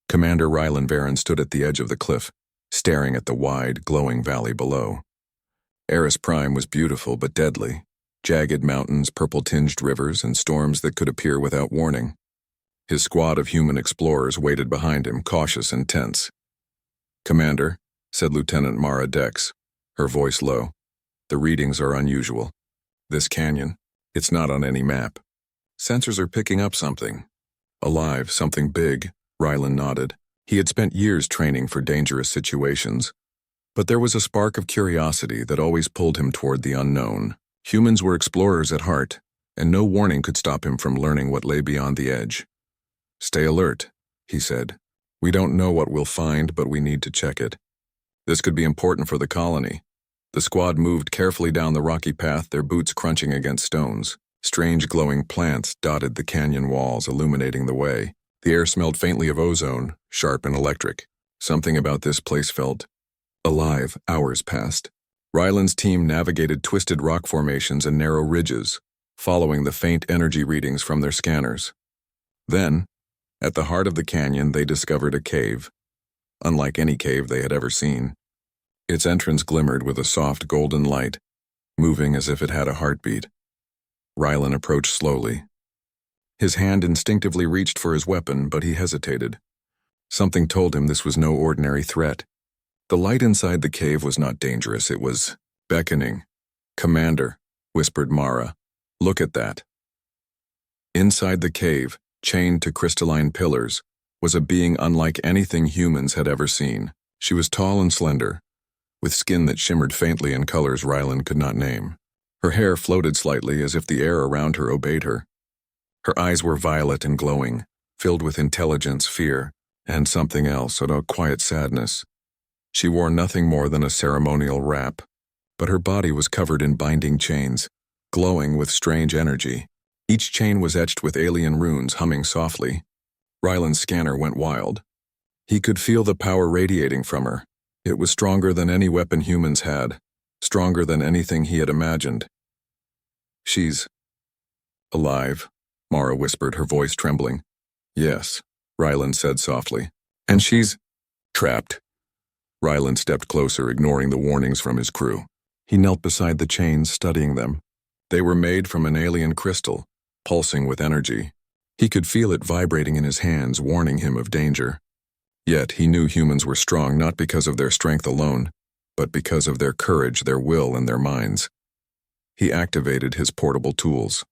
Commander Rylan Varen stood at the edge of the cliff, staring at the wide, glowing valley below. Eris Prime was beautiful but deadly. Jagged mountains, purple-tinged rivers, and storms that could appear without warning. His squad of human explorers waited behind him, cautious and tense. "Commander," said Lieutenant Mara Dex, her voice low, "the readings are unusual. This canyon, it's not on any map. Sensors are picking up something. Alive, something big." Rylan nodded. He had spent years training for dangerous situations. But there was a spark of curiosity that always pulled him toward the unknown. Humans were explorers at heart, and no warning could stop him from learning what lay beyond the edge. "Stay alert," he said. "We don't know what we'll find, but we need to check it. This could be important for the colony." The squad moved carefully down the rocky path, their boots crunching against stones. Strange glowing plants dotted the canyon walls, illuminating the way. The air smelled faintly of ozone, sharp and electric. Something about this place felt alive. Hours passed. Rylan's team navigated twisted rock formations and narrow ridges, following the faint energy readings from their scanners. Then, at the heart of the canyon, they discovered a cave, unlike any cave they had ever seen. Its entrance glimmered with a soft golden light, moving as if it had a heartbeat. Rylan approached slowly. His hand instinctively reached for his weapon, but he hesitated. Something told him this was no ordinary threat. The light inside the cave was not dangerous, it was beckoning. "Commander," whispered Mara, "look at that." Inside the cave, chained to crystalline pillars, was a being unlike anything humans had ever seen. She was tall and slender, with skin that shimmered faintly in colors Rylan could not name. Her hair floated slightly as if the air around her obeyed her. Her eyes were violet and glowing, filled with intelligence, fear, and something else, a quiet sadness. She wore nothing more than a ceremonial wrap, but her body was covered in binding chains, glowing with strange energy. Each chain was etched with alien runes humming softly. Rylan's scanner went wild. He could feel the power radiating from her. It was stronger than any weapon humans had, stronger than anything he had imagined. "She's alive," Mara whispered, her voice trembling. "Yes," Rylan said softly. "And she's trapped." Rylan stepped closer, ignoring the warnings from his crew. He knelt beside the chains, studying them. They were made from an alien crystal, pulsing with energy. He could feel it vibrating in his hands, warning him of danger. Yet he knew humans were strong not because of their strength alone, but because of their courage, their will, and their minds. He activated his portable tools.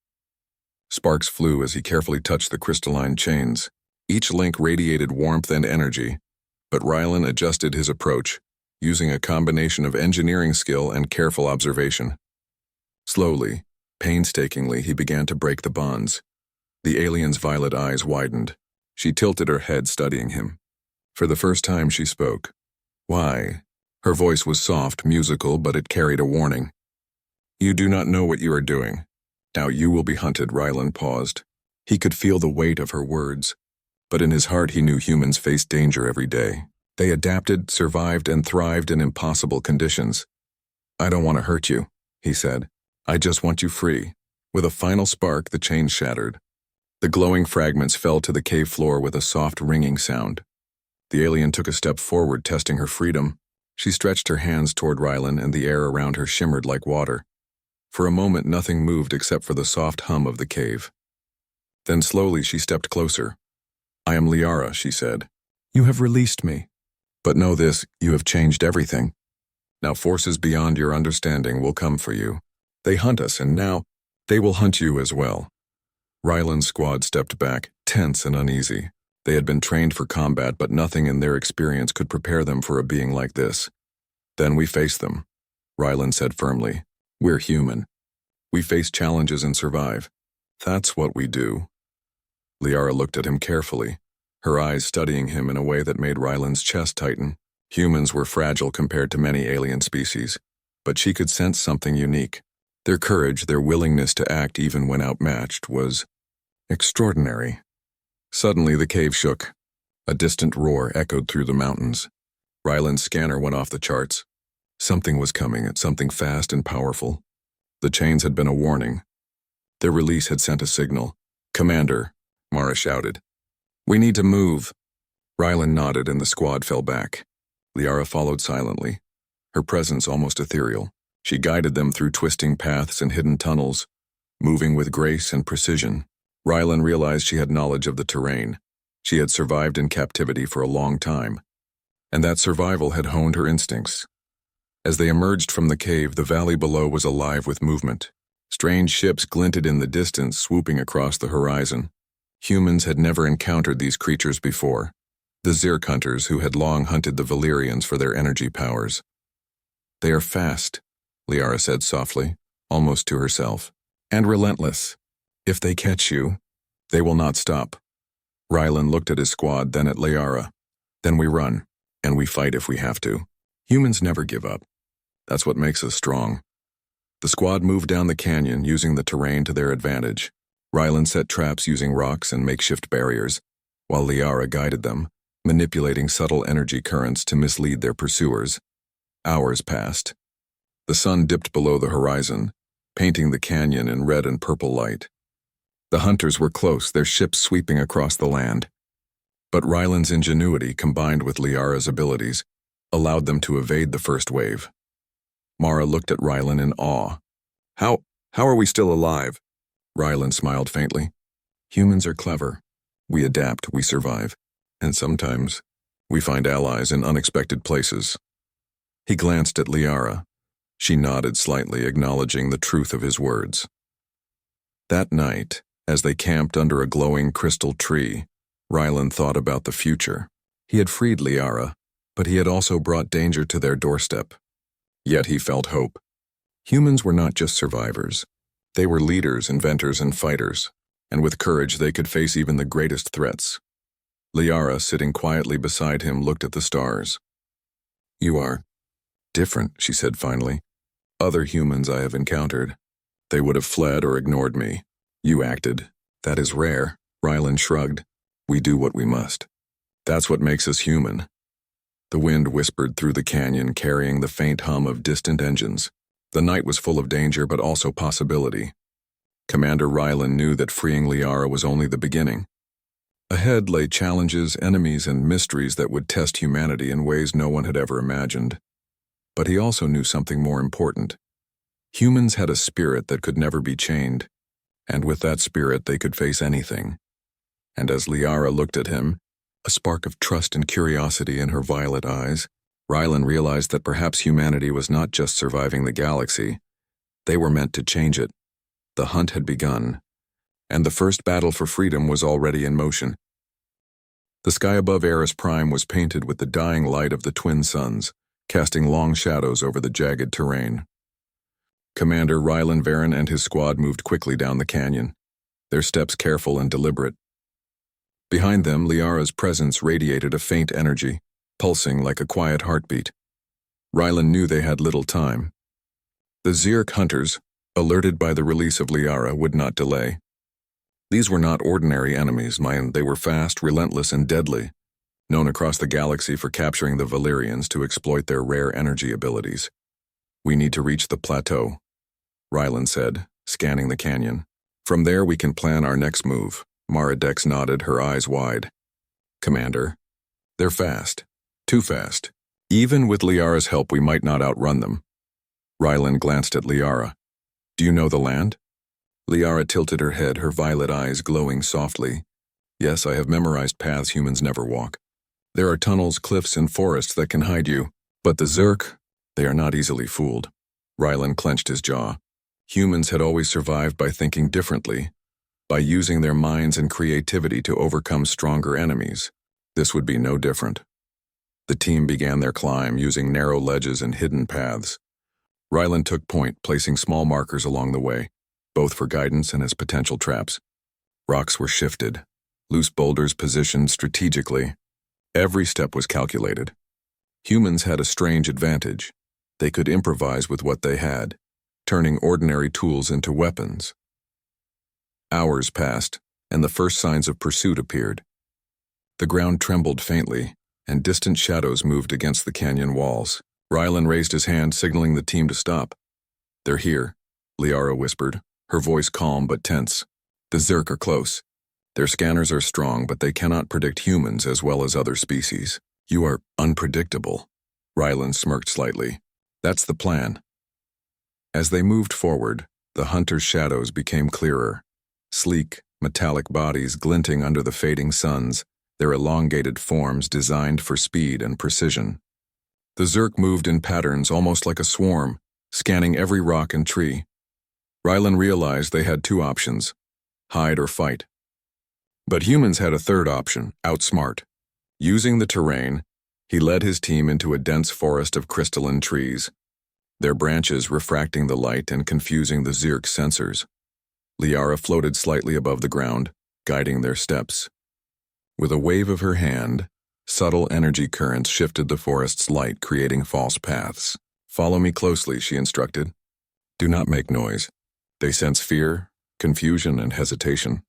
Sparks flew as he carefully touched the crystalline chains. Each link radiated warmth and energy, but Rylan adjusted his approach, using a combination of engineering skill and careful observation. Slowly, painstakingly, he began to break the bonds. The alien's violet eyes widened. She tilted her head, studying him. For the first time, she spoke. "Why?" Her voice was soft, musical, but it carried a warning. "You do not know what you are doing. Now you will be hunted." Rylan paused. He could feel the weight of her words, but in his heart he knew humans faced danger every day. They adapted, survived, and thrived in impossible conditions. "I don't want to hurt you," he said. "I just want you free." With a final spark, the chain shattered. The glowing fragments fell to the cave floor with a soft ringing sound. The alien took a step forward, testing her freedom. She stretched her hands toward Rylan, and the air around her shimmered like water. For a moment, nothing moved except for the soft hum of the cave. Then slowly she stepped closer. "I am Liara," she said. "You have released me. But know this, you have changed everything. Now forces beyond your understanding will come for you. They hunt us, and now they will hunt you as well." Rylan's squad stepped back, tense and uneasy. They had been trained for combat, but nothing in their experience could prepare them for a being like this. "Then we face them," Rylan said firmly. "We're human. We face challenges and survive. That's what we do." Liara looked at him carefully, her eyes studying him in a way that made Rylan's chest tighten. Humans were fragile compared to many alien species, but she could sense something unique. Their courage, their willingness to act even when outmatched, was extraordinary. Suddenly the cave shook. A distant roar echoed through the mountains. Rylan's scanner went off the charts. Something was coming, something fast and powerful. The chains had been a warning. Their release had sent a signal. "Commander," Mara shouted. "We need to move." Rylan nodded and the squad fell back. Liara followed silently, her presence almost ethereal. She guided them through twisting paths and hidden tunnels, moving with grace and precision. Rylan realized she had knowledge of the terrain. She had survived in captivity for a long time, and that survival had honed her instincts. As they emerged from the cave, the valley below was alive with movement. Strange ships glinted in the distance, swooping across the horizon. Humans had never encountered these creatures before, the Zirk hunters who had long hunted the Valyrians for their energy powers. "They are fast," Liara said softly, almost to herself, "and relentless. If they catch you, they will not stop." Rylan looked at his squad, then at Liara. "Then we run, and we fight if we have to. Humans never give up. That's what makes us strong." The squad moved down the canyon, using the terrain to their advantage. Rylan set traps using rocks and makeshift barriers, while Liara guided them, manipulating subtle energy currents to mislead their pursuers. Hours passed. The sun dipped below the horizon, painting the canyon in red and purple light. The hunters were close, their ships sweeping across the land. But Rylan's ingenuity, combined with Liara's abilities, allowed them to evade the first wave. Mara looked at Rylan in awe. How are we still alive?" Rylan smiled faintly. "Humans are clever. We adapt, we survive, and sometimes we find allies in unexpected places." He glanced at Liara. She nodded slightly, acknowledging the truth of his words. That night, as they camped under a glowing crystal tree, Rylan thought about the future. He had freed Liara, but he had also brought danger to their doorstep. Yet he felt hope. Humans were not just survivors. They were leaders, inventors, and fighters, and with courage they could face even the greatest threats. Liara, sitting quietly beside him, looked at the stars. "You are different," she said finally. "Other humans I have encountered, they would have fled or ignored me. You acted. That is rare." Rylan shrugged. "We do what we must. That's what makes us human." The wind whispered through the canyon, carrying the faint hum of distant engines. The night was full of danger, but also possibility. Commander Rylan knew that freeing Liara was only the beginning. Ahead lay challenges, enemies, and mysteries that would test humanity in ways no one had ever imagined. But he also knew something more important. Humans had a spirit that could never be chained, and with that spirit they could face anything. And as Liara looked at him, a spark of trust and curiosity in her violet eyes, Rylan realized that perhaps humanity was not just surviving the galaxy. They were meant to change it. The hunt had begun, and the first battle for freedom was already in motion. The sky above Eris Prime was painted with the dying light of the twin suns, casting long shadows over the jagged terrain. Commander Rylan Varen and his squad moved quickly down the canyon, their steps careful and deliberate. Behind them, Liara's presence radiated a faint energy, pulsing like a quiet heartbeat. Rylan knew they had little time. The Zirk hunters, alerted by the release of Liara, would not delay. These were not ordinary enemies, they were fast, relentless, and deadly, known across the galaxy for capturing the Valyrians to exploit their rare energy abilities. "We need to reach the plateau," Rylan said, scanning the canyon. "From there we can plan our next move." Mara Dex nodded, her eyes wide. "Commander, they're fast. Too fast. Even with Liara's help, we might not outrun them." Rylan glanced at Liara. "Do you know the land?" Liara tilted her head, her violet eyes glowing softly. "Yes, I have memorized paths humans never walk. There are tunnels, cliffs, and forests that can hide you. But the Zirk, they are not easily fooled." Rylan clenched his jaw. Humans had always survived by thinking differently, by using their minds and creativity to overcome stronger enemies. This would be no different. The team began their climb, using narrow ledges and hidden paths. Rylan took point, placing small markers along the way, both for guidance and as potential traps. Rocks were shifted, loose boulders positioned strategically. Every step was calculated. Humans had a strange advantage. They could improvise with what they had, turning ordinary tools into weapons. Hours passed, and the first signs of pursuit appeared. The ground trembled faintly, and distant shadows moved against the canyon walls. Rylan raised his hand, signaling the team to stop. "They're here," Liara whispered, her voice calm but tense. "The Zirk are close. Their scanners are strong, but they cannot predict humans as well as other species. You are unpredictable. Rylan smirked slightly. That's the plan. As they moved forward, the hunters' shadows became clearer. Sleek, metallic bodies glinting under the fading suns, their elongated forms designed for speed and precision. The Zerk moved in patterns almost like a swarm, scanning every rock and tree. Rylan realized they had two options: hide or fight. But humans had a third option: outsmart. Using the terrain, he led his team into a dense forest of crystalline trees, their branches refracting the light and confusing the Zerk's sensors. Liara floated slightly above the ground, guiding their steps. With a wave of her hand, subtle energy currents shifted the forest's light, creating false paths. "Follow me closely," she instructed. "Do not make noise." They sense fear, confusion, and hesitation.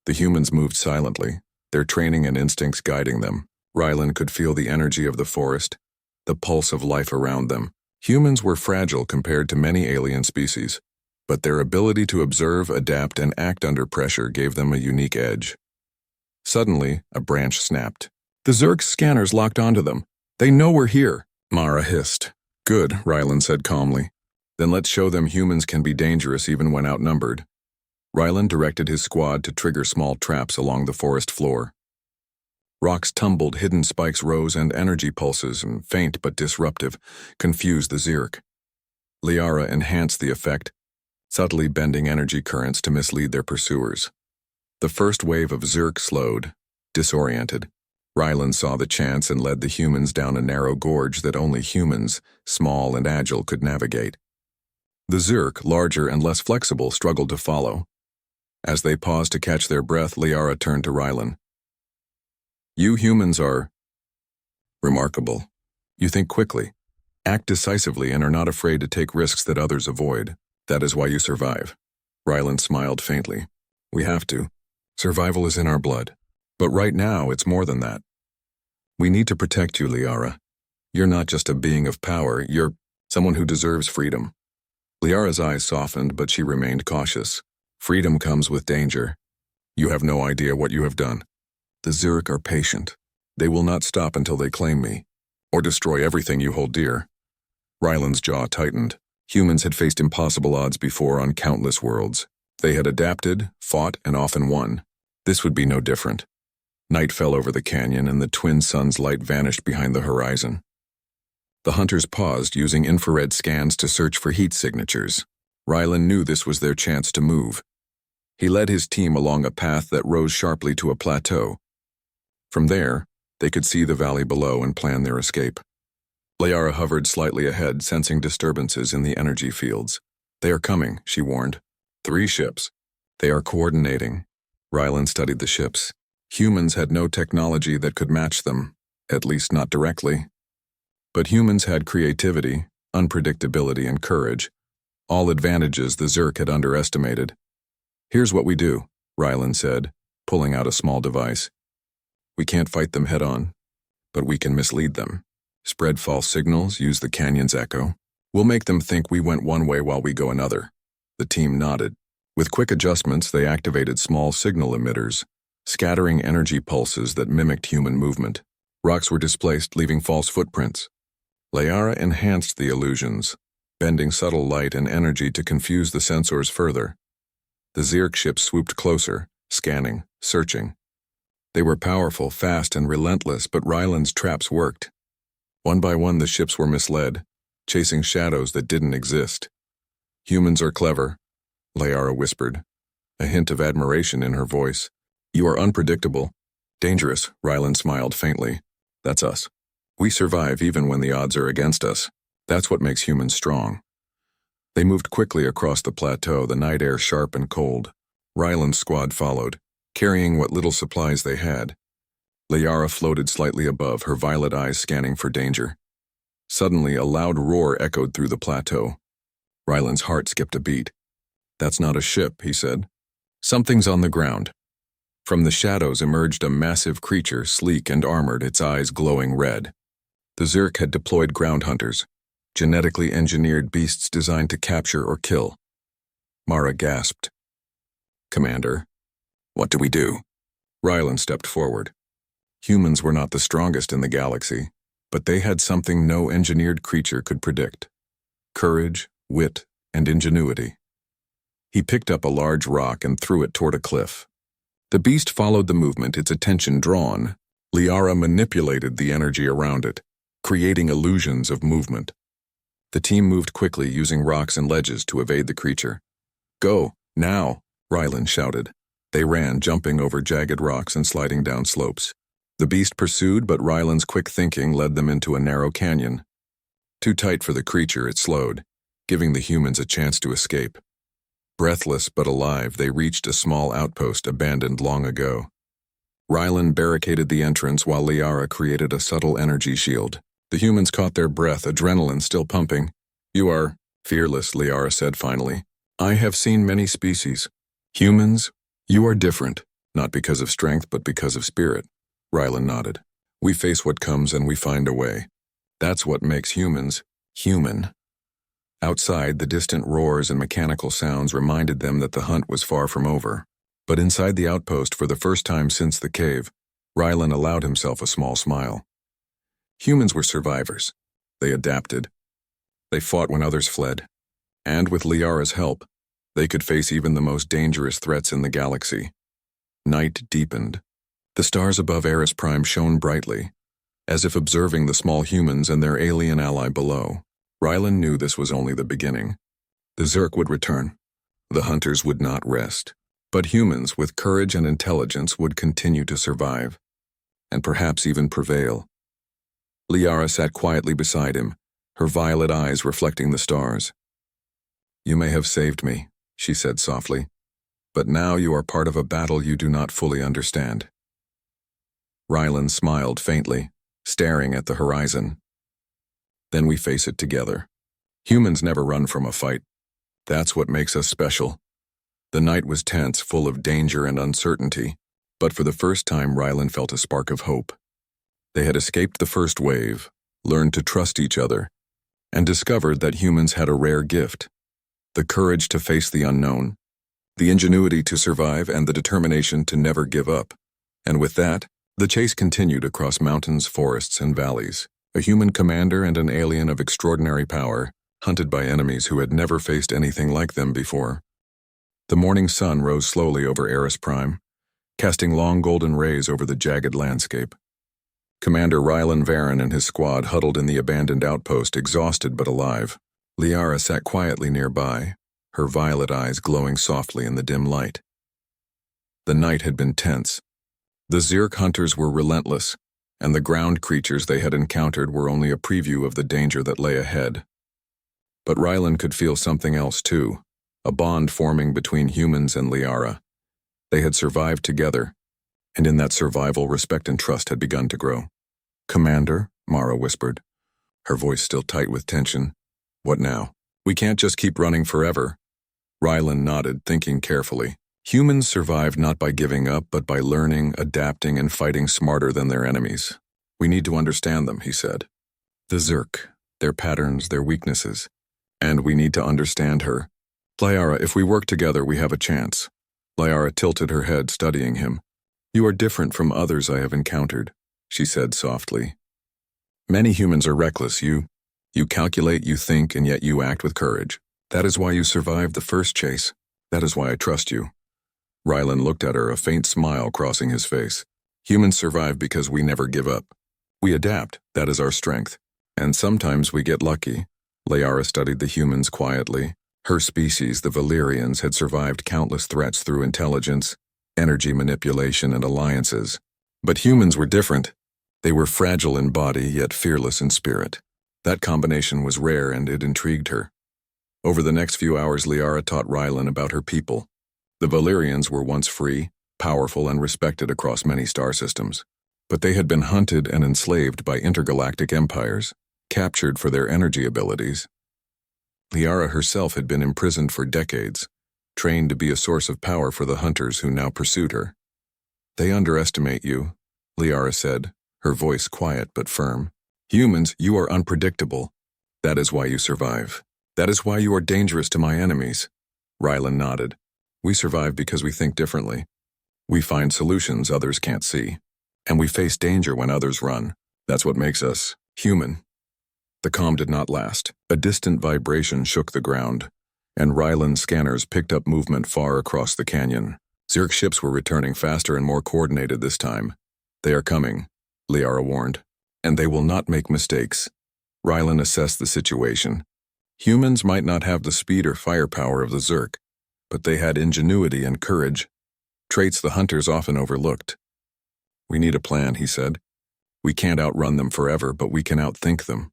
The humans moved silently, their training and instincts guiding them. Rylan could feel the energy of the forest, the pulse of life around them. Humans were fragile compared to many alien species, but their ability to observe, adapt, and act under pressure gave them a unique edge. Suddenly, a branch snapped. "The Zerk's scanners locked onto them. They know we're here," Mara hissed. "Good," Rylan said calmly. "Then let's show them humans can be dangerous even when outnumbered." Rylan directed his squad to trigger small traps along the forest floor. Rocks tumbled, hidden spikes rose, and energy pulses, faint but disruptive, confused the Zerk. Liara enhanced the effect, subtly bending energy currents to mislead their pursuers. The first wave of Zerk slowed, disoriented. Rylan saw the chance and led the humans down a narrow gorge that only humans, small and agile, could navigate. The Zerk, larger and less flexible, struggled to follow. As they paused to catch their breath, Liara turned to Rylan. "You humans are remarkable. You think quickly, act decisively, and are not afraid to take risks that others avoid. That is why you survive." Rylan smiled faintly. "We have to. Survival is in our blood. But right now, it's more than that. We need to protect you, Liara. You're not just a being of power, you're someone who deserves freedom." Liara's eyes softened, but she remained cautious. "Freedom comes with danger. You have no idea what you have done. The Zerk are patient. They will not stop until they claim me, or destroy everything you hold dear." Rylan's jaw tightened. Humans had faced impossible odds before on countless worlds. They had adapted, fought, and often won. This would be no different. Night fell over the canyon, and the twin suns' light vanished behind the horizon. The hunters paused, using infrared scans to search for heat signatures. Rylan knew this was their chance to move. He led his team along a path that rose sharply to a plateau. From there, they could see the valley below and plan their escape. Liara hovered slightly ahead, sensing disturbances in the energy fields. "They are coming," she warned. 3 ships. "They are coordinating." Rylan studied the ships. Humans had no technology that could match them, at least not directly. But humans had creativity, unpredictability, and courage, all advantages the Zerk had underestimated. "Here's what we do," Rylan said, pulling out a small device. "We can't fight them head-on, but we can mislead them. Spread false signals, use the canyon's echo. We'll make them think we went one way while we go another." The team nodded. With quick adjustments, they activated small signal emitters, scattering energy pulses that mimicked human movement. Rocks were displaced, leaving false footprints. Liara enhanced the illusions, bending subtle light and energy to confuse the sensors further. The Zerk ships swooped closer, scanning, searching. They were powerful, fast, and relentless, but Rylan's traps worked. One by one, the ships were misled, chasing shadows that didn't exist. "Humans are clever," Liara whispered, a hint of admiration in her voice. "You are unpredictable." "Dangerous," Rylan smiled faintly. "That's us. We survive even when the odds are against us. That's what makes humans strong." They moved quickly across the plateau, the night air sharp and cold. Rylan's squad followed, carrying what little supplies they had. Liara floated slightly above, her violet eyes scanning for danger. Suddenly, a loud roar echoed through the plateau. Rylan's heart skipped a beat. "That's not a ship," he said. "Something's on the ground." From the shadows emerged a massive creature, sleek and armored, its eyes glowing red. The Zerk had deployed ground hunters, genetically engineered beasts designed to capture or kill. Mara gasped. "Commander." What do we do? Rylan stepped forward. Humans were not the strongest in the galaxy, but they had something no engineered creature could predict: courage, wit, and ingenuity. He picked up a large rock and threw it toward a cliff. The beast followed the movement, its attention drawn. Liara manipulated the energy around it, creating illusions of movement. The team moved quickly, using rocks and ledges to evade the creature. "Go, now!" Rylan shouted. They ran, jumping over jagged rocks and sliding down slopes. The beast pursued, but Rylan's quick thinking led them into a narrow canyon. Too tight for the creature, it slowed, giving the humans a chance to escape. Breathless but alive, they reached a small outpost abandoned long ago. Rylan barricaded the entrance while Liara created a subtle energy shield. The humans caught their breath, adrenaline still pumping. "You are fearless," Liara said finally. "I have seen many species. Humans, you are different, not because of strength but because of spirit." Rylan nodded. "We face what comes and we find a way. That's what makes humans human." Outside, the distant roars and mechanical sounds reminded them that the hunt was far from over. But inside the outpost, for the first time since the cave, Rylan allowed himself a small smile. Humans were survivors. They adapted. They fought when others fled. And with Liara's help, they could face even the most dangerous threats in the galaxy. Night deepened. The stars above Eris Prime shone brightly, as if observing the small humans and their alien ally below. Rylan knew this was only the beginning. The Zerk would return. The hunters would not rest. But humans with courage and intelligence would continue to survive, and perhaps even prevail. Liara sat quietly beside him, her violet eyes reflecting the stars. "You may have saved me," she said softly, "but now you are part of a battle you do not fully understand." Rylan smiled faintly, staring at the horizon. "Then we face it together. Humans never run from a fight. That's what makes us special." The night was tense, full of danger and uncertainty, but for the first time Rylan felt a spark of hope. They had escaped the first wave, learned to trust each other, and discovered that humans had a rare gift: the courage to face the unknown, the ingenuity to survive, and the determination to never give up. And with that, the chase continued across mountains, forests, and valleys. A human commander and an alien of extraordinary power, hunted by enemies who had never faced anything like them before. The morning sun rose slowly over Eris Prime, casting long golden rays over the jagged landscape. Commander Rylan Varen and his squad huddled in the abandoned outpost, exhausted but alive. Liara sat quietly nearby, her violet eyes glowing softly in the dim light. The night had been tense. The Zerk hunters were relentless, and the ground creatures they had encountered were only a preview of the danger that lay ahead. But Rylan could feel something else too, a bond forming between humans and Liara. They had survived together, and in that survival, respect and trust had begun to grow. "Commander," Mara whispered, her voice still tight with tension. "What now? We can't just keep running forever." Rylan nodded, thinking carefully. Humans survive not by giving up, but by learning, adapting, and fighting smarter than their enemies. "We need to understand them," he said. "The Zerk, their patterns, their weaknesses. And we need to understand her. Liara, if we work together, we have a chance." Liara tilted her head, studying him. "You are different from others I have encountered," she said softly. "Many humans are reckless. You calculate, you think, and yet you act with courage. That is why you survived the first chase. That is why I trust you." Rylan looked at her, a faint smile crossing his face. "Humans survive because we never give up. We adapt, that is our strength. And sometimes we get lucky." Liara studied the humans quietly. Her species, the Valyrians, had survived countless threats through intelligence, energy manipulation, and alliances. But humans were different. They were fragile in body, yet fearless in spirit. That combination was rare, and it intrigued her. Over the next few hours, Liara taught Rylan about her people. The Valyrians were once free, powerful, and respected across many star systems. But they had been hunted and enslaved by intergalactic empires, captured for their energy abilities. Liara herself had been imprisoned for decades, trained to be a source of power for the hunters who now pursued her. "They underestimate you," Liara said, her voice quiet but firm. "Humans, you are unpredictable. That is why you survive. That is why you are dangerous to my enemies." Rylan nodded. "We survive because we think differently. We find solutions others can't see. And we face danger when others run. That's what makes us human. The calm did not last. A distant vibration shook the ground, and Ryland's scanners picked up movement far across the canyon. Zerk ships were returning faster and more coordinated this time. They are coming, Liara warned. And they will not make mistakes. Ryland assessed the situation. Humans might not have the speed or firepower of the Zerk, but they had ingenuity and courage, traits the hunters often overlooked. We need a plan, he said. We can't outrun them forever, but we can outthink them.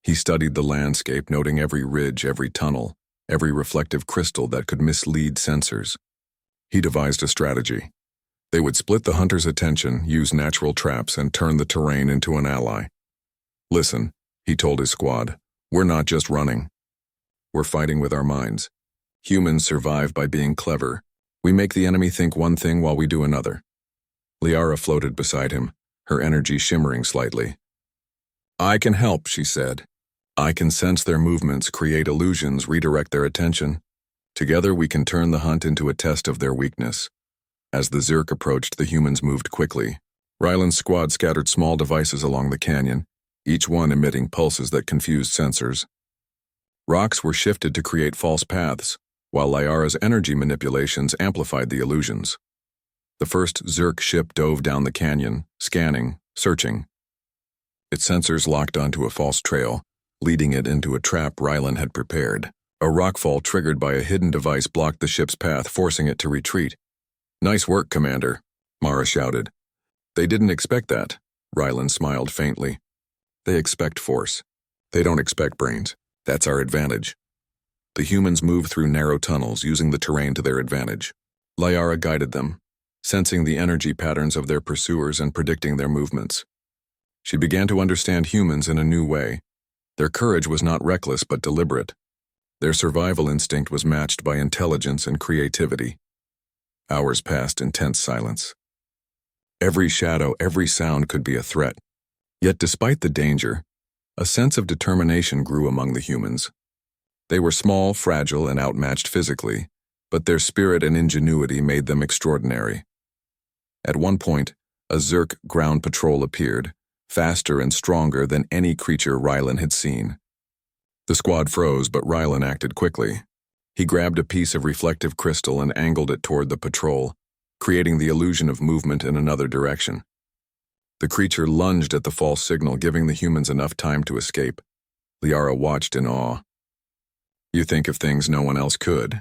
He studied the landscape, noting every ridge, every tunnel, every reflective crystal that could mislead sensors. He devised a strategy. They would split the hunters' attention, use natural traps, and turn the terrain into an ally. Listen, he told his squad, we're not just running. We're fighting with our minds. Humans survive by being clever. We make the enemy think one thing while we do another. Liara floated beside him, her energy shimmering slightly. I can help, she said. I can sense their movements, create illusions, redirect their attention. Together we can turn the hunt into a test of their weakness. As the Zerk approached, the humans moved quickly. Ryland's squad scattered small devices along the canyon, each one emitting pulses that confused sensors. Rocks were shifted to create false paths, while Liara's energy manipulations amplified the illusions. The first Zerk ship dove down the canyon, scanning, searching. Its sensors locked onto a false trail, leading it into a trap Ryland had prepared. A rockfall triggered by a hidden device blocked the ship's path, forcing it to retreat. Nice work, Commander, Mara shouted. They didn't expect that, Ryland smiled faintly. They expect force. They don't expect brains. That's our advantage. The humans moved through narrow tunnels, using the terrain to their advantage. Liara guided them, sensing the energy patterns of their pursuers and predicting their movements. She began to understand humans in a new way. Their courage was not reckless but deliberate. Their survival instinct was matched by intelligence and creativity. Hours passed in tense silence. Every shadow, every sound could be a threat. Yet despite the danger, a sense of determination grew among the humans. They were small, fragile, and outmatched physically, but their spirit and ingenuity made them extraordinary. At one point, a Zerk ground patrol appeared, faster and stronger than any creature Ryland had seen. The squad froze, but Ryland acted quickly. He grabbed a piece of reflective crystal and angled it toward the patrol, creating the illusion of movement in another direction. The creature lunged at the false signal, giving the humans enough time to escape. Liara watched in awe. You think of things no one else could.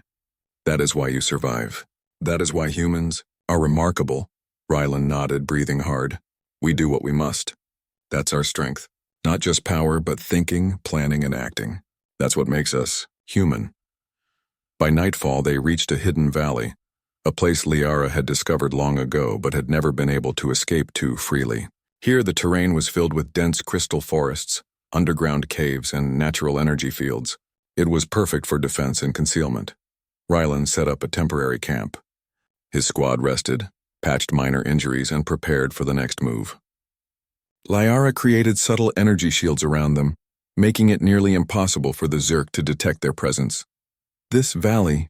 That is why you survive. That is why humans are remarkable. Ryland nodded, breathing hard. We do what we must. That's our strength. Not just power, but thinking, planning, and acting. That's what makes us human. By nightfall, they reached a hidden valley, a place Liara had discovered long ago but had never been able to escape to freely. Here, the terrain was filled with dense crystal forests, underground caves, and natural energy fields. It was perfect for defense and concealment. Ryland set up a temporary camp. His squad rested, patched minor injuries, and prepared for the next move. Liara created subtle energy shields around them, making it nearly impossible for the Zerk to detect their presence. This valley...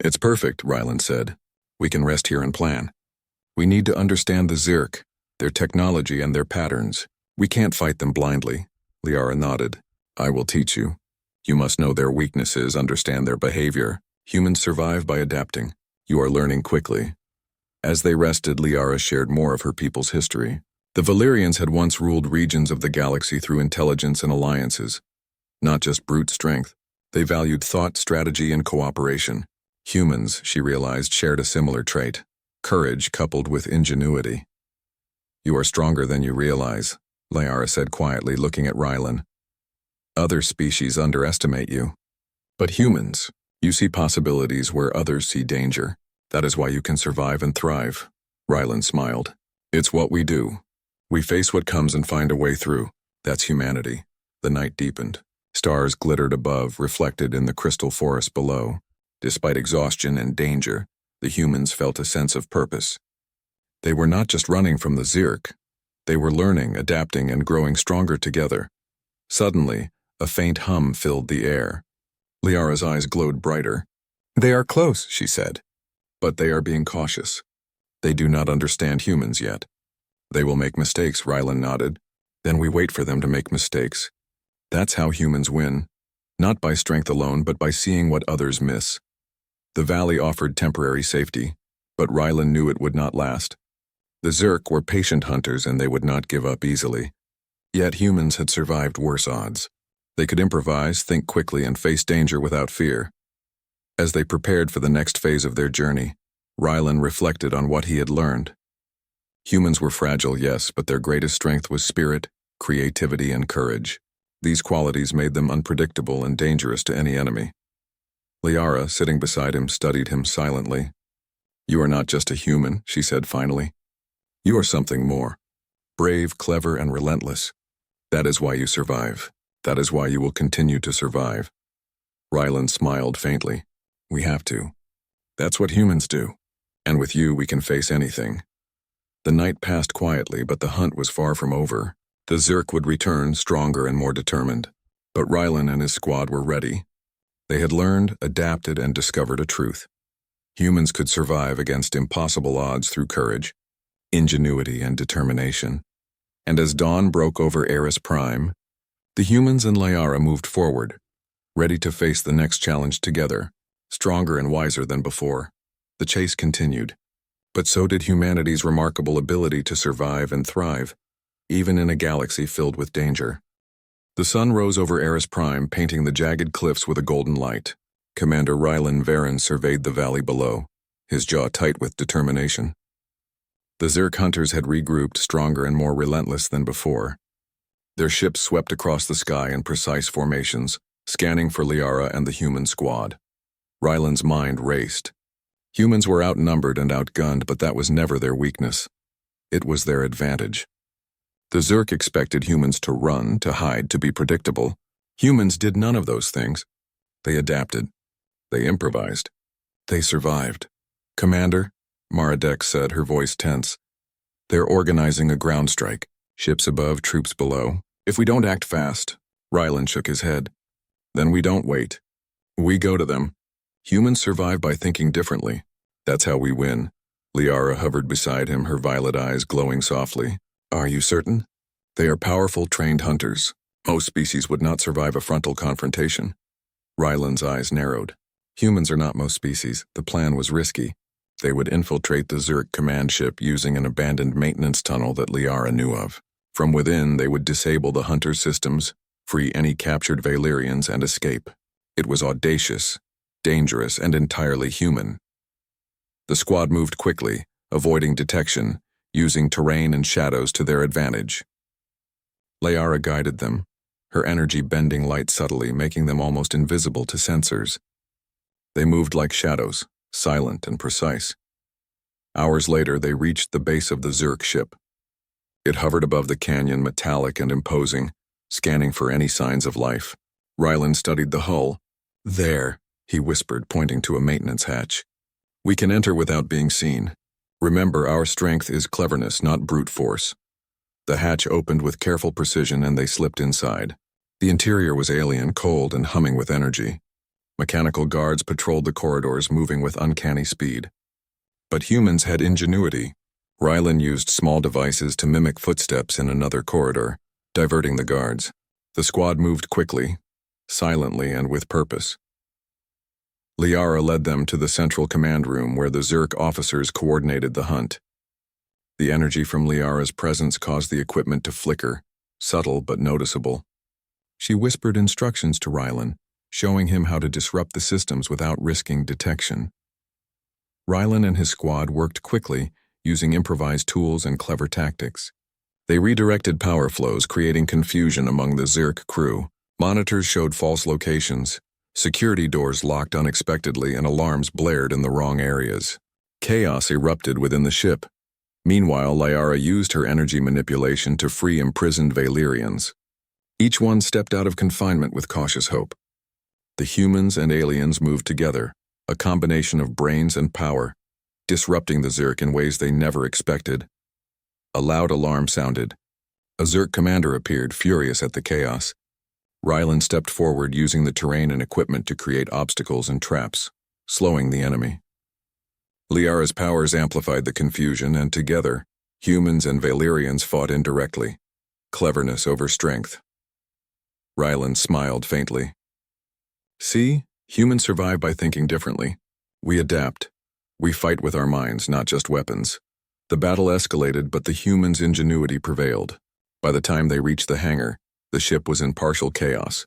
It's perfect, Ryland said. We can rest here and plan. We need to understand the Zerk, their technology and their patterns. We can't fight them blindly. Liara nodded. I will teach you. You must know their weaknesses, understand their behavior. Humans survive by adapting. You are learning quickly. As they rested, Liara shared more of her people's history. The Valyrians had once ruled regions of the galaxy through intelligence and alliances. Not just brute strength. They valued thought, strategy, and cooperation. Humans, she realized, shared a similar trait. Courage coupled with ingenuity. You are stronger than you realize, Liara said quietly, looking at Ryland. Other species underestimate you. But humans, you see possibilities where others see danger. That is why you can survive and thrive. Ryland smiled. It's what we do. We face what comes and find a way through. That's humanity. The night deepened. Stars glittered above, reflected in the crystal forest below. Despite exhaustion and danger, the humans felt a sense of purpose. They were not just running from the Zerk. They were learning, adapting, and growing stronger together. Suddenly, a faint hum filled the air. Liara's eyes glowed brighter. They are close, she said. But they are being cautious. They do not understand humans yet. They will make mistakes, Rylan nodded. Then we wait for them to make mistakes. That's how humans win. Not by strength alone, but by seeing what others miss. The valley offered temporary safety, but Rylan knew it would not last. The Zerk were patient hunters and they would not give up easily. Yet humans had survived worse odds. They could improvise, think quickly, and face danger without fear. As they prepared for the next phase of their journey, Rylan reflected on what he had learned. Humans were fragile, yes, but their greatest strength was spirit, creativity, and courage. These qualities made them unpredictable and dangerous to any enemy. Liara, sitting beside him, studied him silently. "You are not just a human," she said finally. "You are something more. Brave, clever, and relentless. That is why you survive. That is why you will continue to survive." Rylan smiled faintly. "We have to. That's what humans do. And with you, we can face anything." The night passed quietly, but the hunt was far from over. The Zerk would return, stronger and more determined. But Rylan and his squad were ready. They had learned, adapted, and discovered a truth. Humans could survive against impossible odds through courage, ingenuity, and determination. And as dawn broke over Eris Prime, the humans and Liara moved forward, ready to face the next challenge together, stronger and wiser than before. The chase continued. But so did humanity's remarkable ability to survive and thrive, even in a galaxy filled with danger. The sun rose over Eris Prime, painting the jagged cliffs with a golden light. Commander Rylan Varen surveyed the valley below, his jaw tight with determination. The Zerk hunters had regrouped, stronger and more relentless than before. Their ships swept across the sky in precise formations, scanning for Liara and the human squad. Rylan's mind raced. Humans were outnumbered and outgunned, but that was never their weakness. It was their advantage. The Zerk expected humans to run, to hide, to be predictable. Humans did none of those things. They adapted. They improvised. They survived. "Commander," Maradek said, her voice tense. "They're organizing a ground strike. Ships above, troops below. If we don't act fast," Rylan shook his head, "then we don't wait. We go to them. Humans survive by thinking differently. That's how we win." Liara hovered beside him, her violet eyes glowing softly. "Are you certain?" "They are powerful, trained hunters. Most species would not survive a frontal confrontation." Rylan's eyes narrowed. Humans are not most species. The plan was risky. They would infiltrate the Zerk command ship using an abandoned maintenance tunnel that Liara knew of. From within, they would disable the hunter systems, free any captured Valyrians, and escape. It was audacious, dangerous, and entirely human. The squad moved quickly, avoiding detection, using terrain and shadows to their advantage. Liara guided them, her energy bending light subtly, making them almost invisible to sensors. They moved like shadows, silent and precise. Hours later, they reached the base of the Zerk ship. It hovered above the canyon, metallic and imposing, scanning for any signs of life. Rylan studied the hull. "There," he whispered, pointing to a maintenance hatch. "We can enter without being seen. Remember, our strength is cleverness, not brute force." The hatch opened with careful precision and they slipped inside. The interior was alien, cold, and humming with energy. Mechanical guards patrolled the corridors, moving with uncanny speed. But humans had ingenuity. Rylan used small devices to mimic footsteps in another corridor, diverting the guards. The squad moved quickly, silently, and with purpose. Liara led them to the central command room where the Zerk officers coordinated the hunt. The energy from Liara's presence caused the equipment to flicker, subtle but noticeable. She whispered instructions to Rylan, showing him how to disrupt the systems without risking detection. Rylan and his squad worked quickly, using improvised tools and clever tactics. They redirected power flows, creating confusion among the Zerk crew. Monitors showed false locations. Security doors locked unexpectedly and alarms blared in the wrong areas. Chaos erupted within the ship. Meanwhile, Liara used her energy manipulation to free imprisoned Valyrians. Each one stepped out of confinement with cautious hope. The humans and aliens moved together, a combination of brains and power, disrupting the Zerk in ways they never expected. A loud alarm sounded. A Zerk commander appeared, furious at the chaos. Rylan stepped forward, using the terrain and equipment to create obstacles and traps, slowing the enemy. Liara's powers amplified the confusion, and together, humans and Valyrians fought indirectly. Cleverness over strength. Ryland smiled faintly. See, humans survive by thinking differently. We adapt. We fight with our minds, not just weapons. The battle escalated, but the humans' ingenuity prevailed. By the time they reached the hangar, the ship was in partial chaos.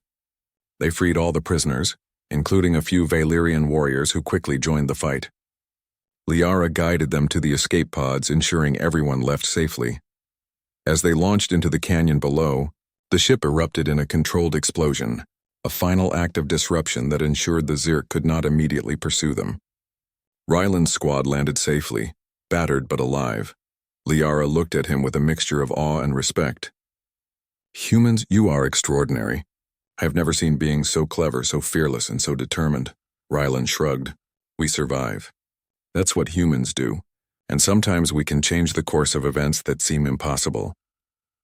They freed all the prisoners, including a few Valyrian warriors who quickly joined the fight. Liara guided them to the escape pods, ensuring everyone left safely. As they launched into the canyon below, the ship erupted in a controlled explosion, a final act of disruption that ensured the Zirk could not immediately pursue them. Ryland's squad landed safely, battered but alive. Liara looked at him with a mixture of awe and respect. Humans, you are extraordinary. I have never seen beings so clever, so fearless, and so determined. Ryland shrugged. We survive. That's what humans do, and sometimes we can change the course of events that seem impossible.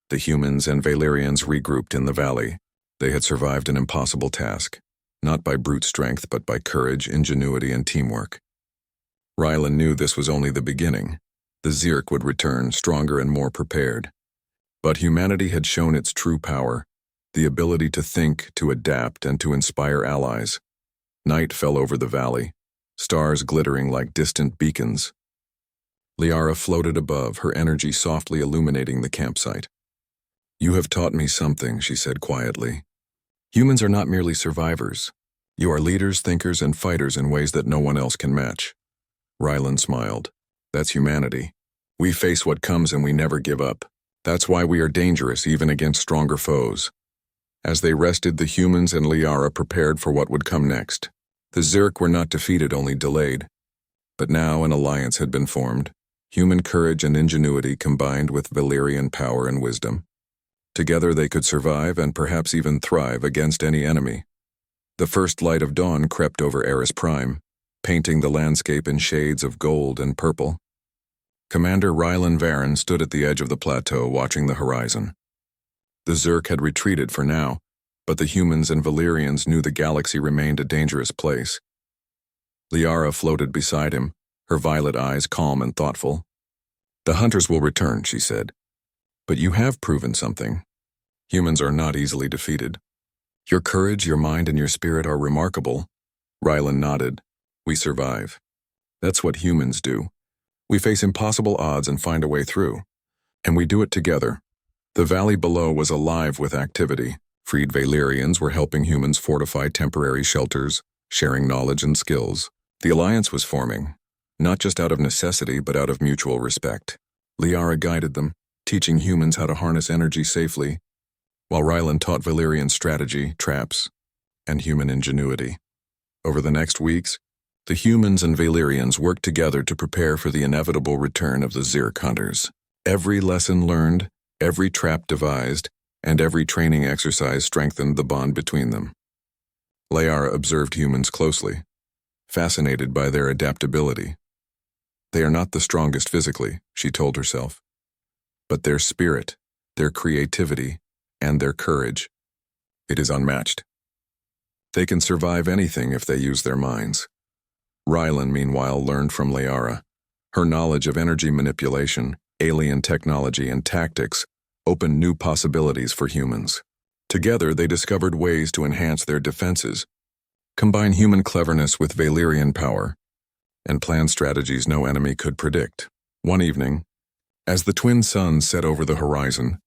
The humans and Valyrians regrouped in the valley. They had survived an impossible task, not by brute strength but by courage, ingenuity, and teamwork. Ryland knew this was only the beginning. The Zirk would return, stronger and more prepared. But humanity had shown its true power, the ability to think, to adapt, and to inspire allies. Night fell over the valley, stars glittering like distant beacons. Liara floated above, her energy softly illuminating the campsite. You have taught me something, she said quietly. Humans are not merely survivors. You are leaders, thinkers, and fighters in ways that no one else can match. Ryland smiled. That's humanity. We face what comes and we never give up. That's why we are dangerous even against stronger foes. As they rested, the humans and Liara prepared for what would come next. The Zirk were not defeated, only delayed. But now an alliance had been formed. Human courage and ingenuity combined with Valyrian power and wisdom. Together they could survive and perhaps even thrive against any enemy. The first light of dawn crept over Eris Prime, painting the landscape in shades of gold and purple. Commander Ryland Varen stood at the edge of the plateau watching the horizon. The Zirk had retreated for now, but the humans and Valyrians knew the galaxy remained a dangerous place. Liara floated beside him, her violet eyes calm and thoughtful. The hunters will return, she said. But you have proven something. Humans are not easily defeated. Your courage, your mind, and your spirit are remarkable. Ryland nodded. We survive. That's what humans do. We face impossible odds and find a way through. And we do it together. The valley below was alive with activity. Freed Valyrians were helping humans fortify temporary shelters, sharing knowledge and skills. The alliance was forming, not just out of necessity but out of mutual respect. Liara guided them, teaching humans how to harness energy safely, while Ryland taught Valyrian strategy, traps, and human ingenuity. Over the next weeks, the humans and Valyrians worked together to prepare for the inevitable return of the Zirk hunters. Every lesson learned, every trap devised, and every training exercise strengthened the bond between them. Liara observed humans closely, fascinated by their adaptability. They are not the strongest physically, she told herself, but their spirit, their creativity, and their courage, it is unmatched. They can survive anything if they use their minds. Ryland, meanwhile, learned from Liara. Her knowledge of energy manipulation, alien technology, and tactics opened new possibilities for humans. Together, they discovered ways to enhance their defenses, combine human cleverness with Valyrian power, and plan strategies no enemy could predict. One evening, as the twin suns set over the horizon,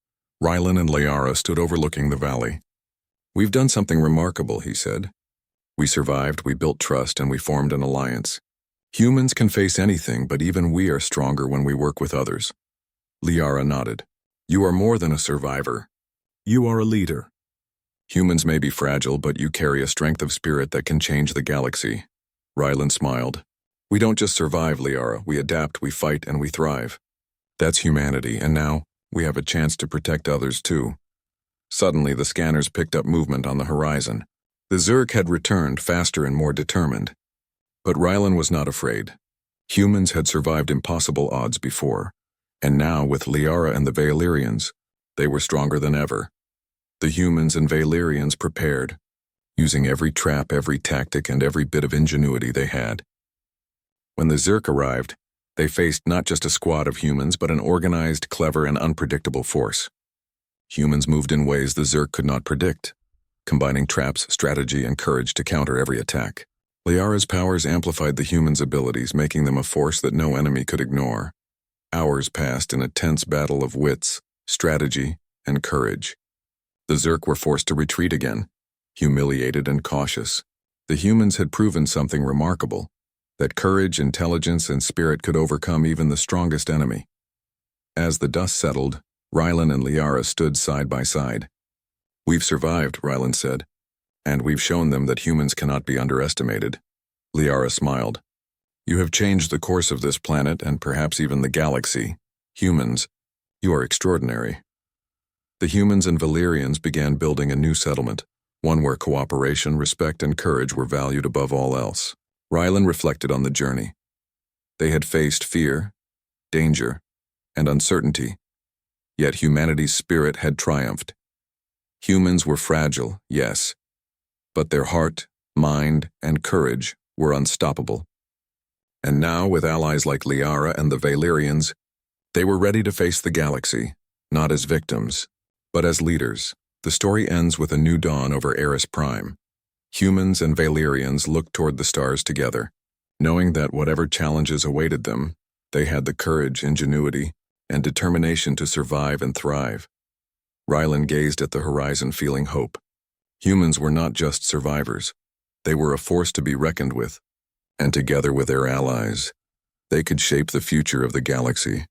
Ryland and Liara stood overlooking the valley. We've done something remarkable, he said. We survived, we built trust, and we formed an alliance. Humans can face anything, but even we are stronger when we work with others. Liara nodded. You are more than a survivor. You are a leader. Humans may be fragile, but you carry a strength of spirit that can change the galaxy. Ryland smiled. We don't just survive, Liara. We adapt, we fight, and we thrive. That's humanity, and now, we have a chance to protect others too. Suddenly, the scanners picked up movement on the horizon. The Zirk had returned, faster and more determined. But Ryland was not afraid. Humans had survived impossible odds before, and now, with Liara and the Valyrians, they were stronger than ever. The humans and Valyrians prepared, using every trap, every tactic, and every bit of ingenuity they had. When the Zerk arrived, they faced not just a squad of humans, but an organized, clever, and unpredictable force. Humans moved in ways the Zerk could not predict, combining traps, strategy, and courage to counter every attack. Liara's powers amplified the humans' abilities, making them a force that no enemy could ignore. Hours passed in a tense battle of wits, strategy, and courage. The Zerk were forced to retreat again, humiliated and cautious. The humans had proven something remarkable, that courage, intelligence, and spirit could overcome even the strongest enemy. As the dust settled, Rylan and Liara stood side by side. "We've survived," Rylan said, "and we've shown them that humans cannot be underestimated." Liara smiled. "You have changed the course of this planet and perhaps even the galaxy. Humans, you are extraordinary." The humans and Valyrians began building a new settlement, one where cooperation, respect, and courage were valued above all else. Rylan reflected on the journey. They had faced fear, danger, and uncertainty, yet humanity's spirit had triumphed. Humans were fragile, yes, but their heart, mind, and courage were unstoppable. And now, with allies like Liara and the Valyrians, they were ready to face the galaxy, not as victims, but as leaders. The story ends with a new dawn over Eris Prime. Humans and Valyrians looked toward the stars together, knowing that whatever challenges awaited them, they had the courage, ingenuity, and determination to survive and thrive. Rylan gazed at the horizon, feeling hope. Humans were not just survivors. They were a force to be reckoned with, and together with their allies, they could shape the future of the galaxy.